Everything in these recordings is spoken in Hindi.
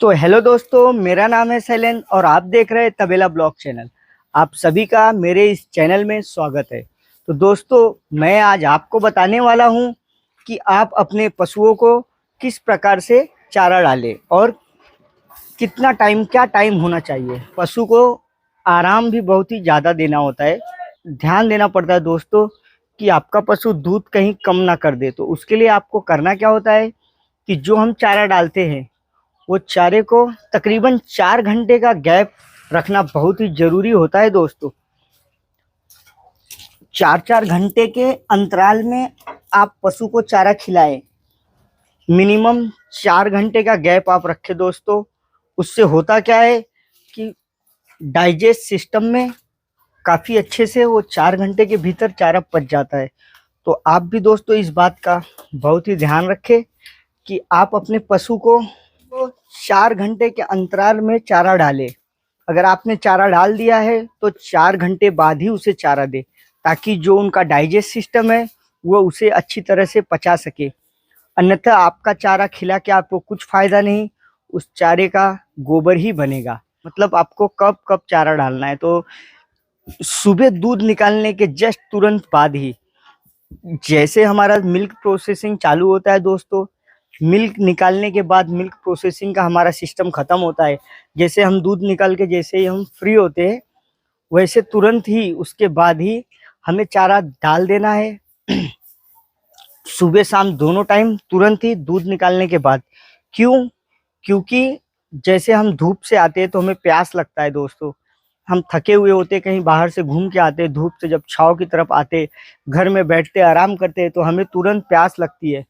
तो हेलो दोस्तों, मेरा नाम है शैलेंद्र और आप देख रहे हैं तबेला ब्लॉग चैनल। आप सभी का मेरे इस चैनल में स्वागत है। तो दोस्तों, मैं आज आपको बताने वाला हूं कि आप अपने पशुओं को किस प्रकार से चारा डालें और कितना टाइम, क्या टाइम होना चाहिए। पशु को आराम भी बहुत ही ज़्यादा देना होता है, ध्यान देना पड़ता है दोस्तों कि आपका पशु दूध कहीं कम ना कर दे। तो उसके लिए आपको करना क्या होता है कि जो हम चारा डालते हैं वो चारे को तकरीबन 4 घंटे का गैप रखना बहुत ही जरूरी होता है दोस्तों। 4-4 घंटे के अंतराल में आप पशु को चारा खिलाएं। मिनिमम 4 घंटे का गैप आप रखें दोस्तों। उससे होता क्या है कि डाइजेस्ट सिस्टम में काफ़ी अच्छे से वो 4 घंटे के भीतर चारा पच जाता है। तो आप भी दोस्तों इस बात का बहुत ही ध्यान रखें कि आप अपने पशु को 4 घंटे के अंतराल में चारा डालें। अगर आपने चारा डाल दिया है तो 4 घंटे बाद ही उसे चारा दे, ताकि जो उनका डाइजेस्ट सिस्टम है वो उसे अच्छी तरह से पचा सके। अन्यथा आपका चारा खिला के आपको कुछ फायदा नहीं, उस चारे का गोबर ही बनेगा। मतलब आपको कब कब चारा डालना है, तो सुबह दूध निकालने के जस्ट तुरंत बाद ही, जैसे हमारा मिल्क प्रोसेसिंग चालू होता है दोस्तों, मिल्क निकालने के बाद मिल्क प्रोसेसिंग का हमारा सिस्टम खत्म होता है। जैसे हम दूध निकाल के जैसे ही हम फ्री होते हैं, वैसे तुरंत ही उसके बाद ही हमें चारा डाल देना है। सुबह शाम दोनों टाइम, तुरंत ही दूध निकालने के बाद। क्यों? क्योंकि जैसे हम धूप से आते हैं तो हमें प्यास लगता है दोस्तों। हम थके हुए होते, कहीं बाहर से घूम के आते, धूप से जब छाँव की तरफ आते, घर में बैठते आराम करते हैं तो हमें तुरंत प्यास लगती है।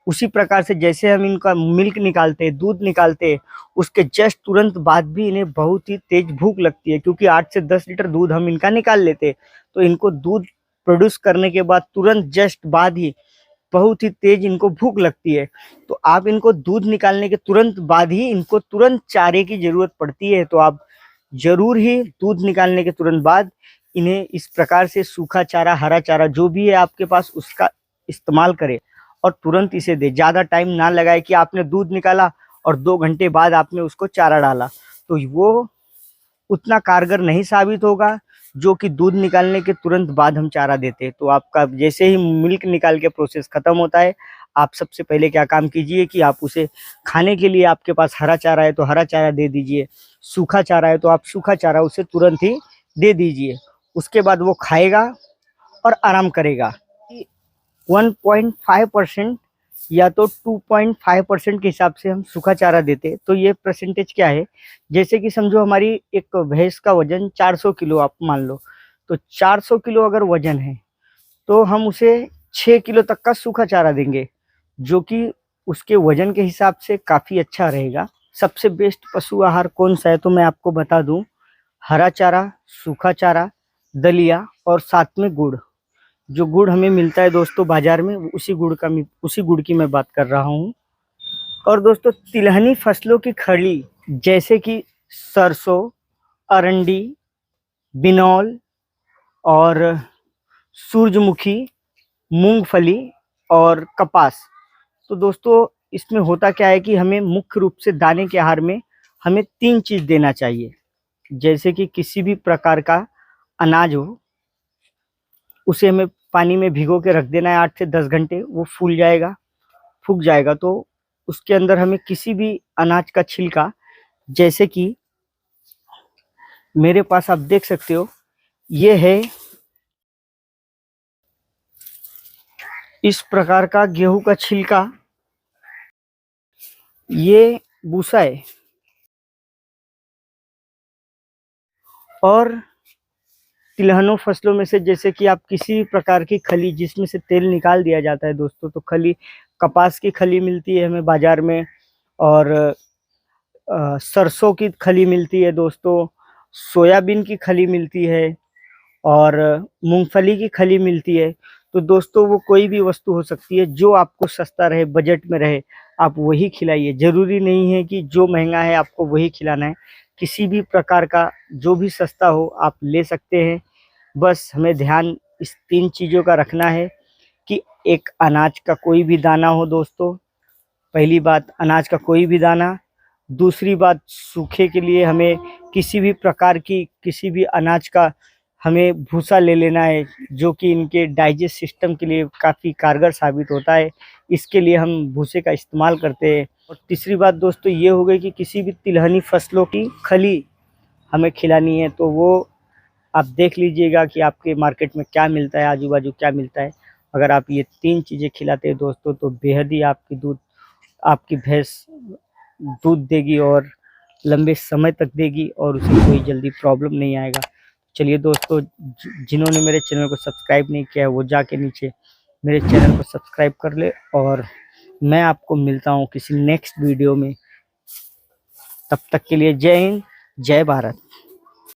उसी प्रकार से जैसे हम इनका मिल्क निकालते हैं, दूध निकालते हैं, उसके जस्ट तुरंत बाद भी इन्हें बहुत ही तेज भूख लगती है, क्योंकि 8 से 10 लीटर दूध हम इनका निकाल लेते हैं। तो इनको दूध प्रोड्यूस करने के बाद तुरंत जस्ट बाद ही बहुत ही तेज इनको भूख लगती है। तो आप इनको दूध निकालने के तुरंत बाद ही इनको तुरंत चारे की जरूरत पड़ती है। तो आप जरूर ही दूध निकालने के तुरंत बाद इन्हें इस प्रकार से सूखा चारा, हरा चारा जो भी है आपके पास, उसका इस्तेमाल करें और तुरंत इसे दे। ज़्यादा टाइम ना लगाए कि आपने दूध निकाला और 2 घंटे बाद आपने उसको चारा डाला, तो वो उतना कारगर नहीं साबित होगा जो कि दूध निकालने के तुरंत बाद हम चारा देते हैं। तो आपका जैसे ही मिल्क निकाल के प्रोसेस खत्म होता है, आप सबसे पहले क्या काम कीजिए कि आप उसे खाने के लिए, आपके पास हरा चारा है तो हरा चारा दे दीजिए, सूखा चारा है तो आप सूखा चारा उसे तुरंत ही दे दीजिए। उसके बाद वो खाएगा और आराम करेगा। 1.5% या तो 2.5% के हिसाब से हम सूखा चारा देते। तो ये परसेंटेज क्या है, जैसे कि समझो हमारी एक भैंस का वजन 400 किलो आप मान लो, तो 400 किलो अगर वजन है तो हम उसे 6 किलो तक का सूखा चारा देंगे, जो कि उसके वजन के हिसाब से काफ़ी अच्छा रहेगा। सबसे बेस्ट पशु आहार कौन सा है तो मैं आपको बता दूं, हरा चारा, सूखा चारा, दलिया और साथ में गुड़। जो गुड़ हमें मिलता है दोस्तों बाजार में, उसी गुड़ की मैं बात कर रहा हूँ। और दोस्तों, तिलहनी फसलों की खली जैसे कि सरसों, अरंडी, बिनौल और सूरजमुखी, मूंगफली और कपास। तो दोस्तों, इसमें होता क्या है कि हमें मुख्य रूप से दाने के आहार में हमें 3 चीज़ देना चाहिए। जैसे कि किसी भी प्रकार का अनाज हो, उसे हमें पानी में भिगो के रख देना है 8 से 10 घंटे। वो फूल जाएगा, सूख जाएगा, तो उसके अंदर हमें किसी भी अनाज का छिलका, जैसे कि मेरे पास आप देख सकते हो, ये है इस प्रकार का गेहूं का छिलका, ये भूसा है। और तिलहनों फसलों में से जैसे कि आप किसी भी प्रकार की खली जिसमें से तेल निकाल दिया जाता है दोस्तों, तो खली, कपास की खली मिलती है हमें बाजार में, और सरसों की खली मिलती है दोस्तों, सोयाबीन की खली मिलती है और मूंगफली की खली मिलती है। तो दोस्तों, वो कोई भी वस्तु हो सकती है जो आपको सस्ता रहे, बजट में रहे, आप वही खिलाइए। ज़रूरी नहीं है कि जो महंगा है आपको वही खिलाना है। किसी भी प्रकार का जो भी सस्ता हो आप ले सकते हैं। बस हमें ध्यान इस 3 चीज़ों का रखना है कि एक अनाज का कोई भी दाना हो दोस्तों, पहली बात, अनाज का कोई भी दाना दूसरी बात, सूखे के लिए हमें किसी भी प्रकार की किसी भी अनाज का हमें भूसा ले लेना है, जो कि इनके डाइजेस्ट सिस्टम के लिए काफ़ी कारगर साबित होता है। इसके लिए हम भूसे का इस्तेमाल करते हैं। और तीसरी बात दोस्तों ये हो गई कि किसी भी तिलहनी फसलों की खली हमें खिलानी है, तो वो आप देख लीजिएगा कि आपके मार्केट में क्या मिलता है, आजू बाजू क्या मिलता है। अगर आप ये 3 चीज़ें खिलाते हैं दोस्तों, तो बेहद ही आपकी भैंस दूध देगी और लंबे समय तक देगी, और उसे कोई जल्दी प्रॉब्लम नहीं आएगा। चलिए दोस्तों, जिन्होंने मेरे चैनल को सब्सक्राइब नहीं किया है वो जाके नीचे मेरे चैनल को सब्सक्राइब कर ले। और मैं आपको मिलता हूँ किसी नेक्स्ट वीडियो में। तब तक के लिए जय हिंद, जय भारत।